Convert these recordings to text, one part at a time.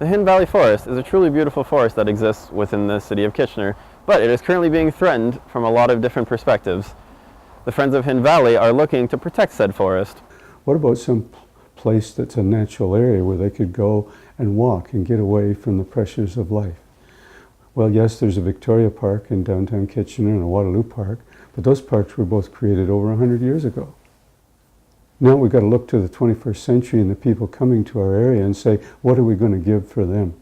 The Hidden Valley Forest is a truly beautiful forest that exists within the city of Kitchener, but it is currently being threatened from a lot of different perspectives. The Friends of Hidden Valley are looking to protect said forest. What about some place that's a natural area where they could go and walk and get away from the pressures of life? Well, yes, there's a Victoria Park in downtown Kitchener and a Waterloo Park, but those parks were both created over 100 years ago. Now we've got to look to the 21st century and the people coming to our area and say, what are we going to give for them?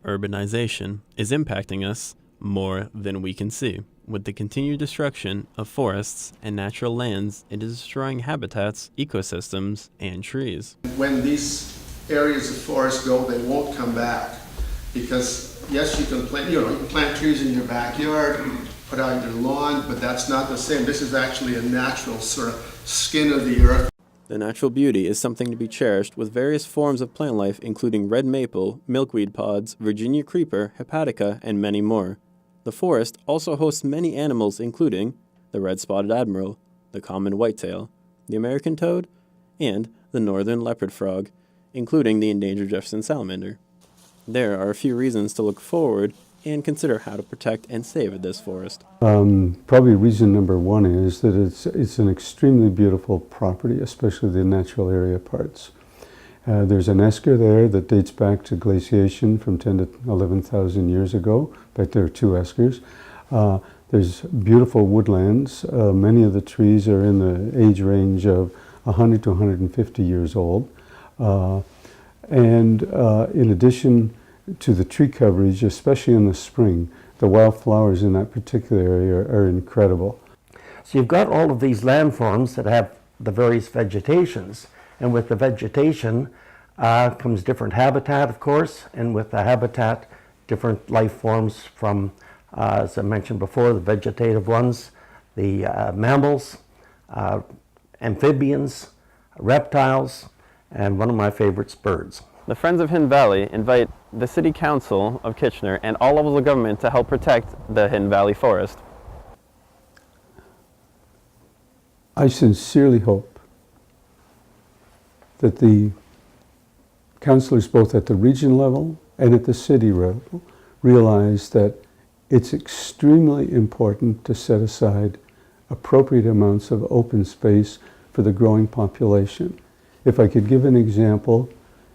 Urbanization is impacting us more than we can see. With the continued destruction of forests and natural lands, it is destroying habitats, ecosystems, and trees. When these areas of forest go, they won't come back. Because yes, you can plant trees in your backyard, put out your lawn, but that's not the same. This is actually a natural sort of skin of the earth. The natural beauty is something to be cherished, with various forms of plant life including red maple, milkweed pods, Virginia creeper, hepatica, and many more. The forest also hosts many animals including the red-spotted admiral, the common whitetail, the American toad, and the northern leopard frog, including the endangered Jefferson salamander. There are a few reasons to look forward and consider how to protect and save this forest. Probably reason number one is that it's an extremely beautiful property, especially the natural area parts. There's an esker there that dates back to glaciation from 10 to 11,000 years ago. In fact, there are two eskers. There's beautiful woodlands. Many of the trees are in the age range of 100 to 150 years old. In addition to the tree coverage, especially in the spring, the wildflowers in that particular area are incredible. So you've got all of these landforms that have the various vegetations, and with the vegetation comes different habitat, of course, and with the habitat, different life forms from, as I mentioned before, the vegetative ones, the mammals, amphibians, reptiles, and one of my favorites, birds. The Friends of Hidden Valley invite the City Council of Kitchener and all levels of government to help protect the Hidden Valley Forest. I sincerely hope that the councillors, both at the region level and at the city level, realize that it's extremely important to set aside appropriate amounts of open space for the growing population. If I could give an example,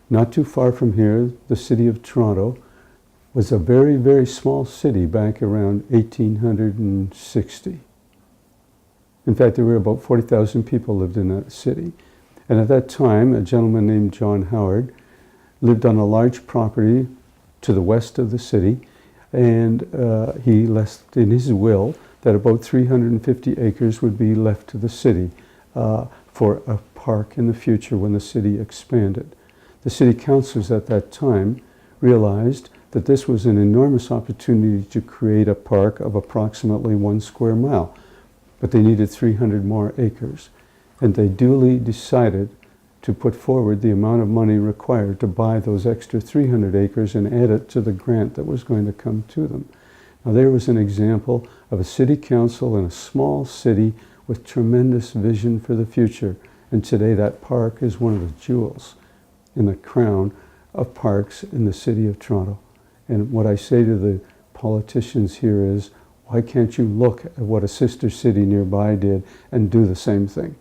not too far from here, the city of Toronto was a very, very small city back around 1860. In fact, there were about 40,000 people lived in that city. And at that time, a gentleman named John Howard lived on a large property to the west of the city, and he left in his will that about 350 acres would be left to the city for a park in the future when the city expanded. The city councilors at that time realized that this was an enormous opportunity to create a park of approximately 1 square mile, but they needed 300 more acres. And they duly decided to put forward the amount of money required to buy those extra 300 acres and add it to the grant that was going to come to them. Now there was an example of a city council in a small city with tremendous vision for the future. And today that park is one of the jewels in the crown of parks in the city of Toronto. And what I say to the politicians here is, why can't you look at what a sister city nearby did and do the same thing?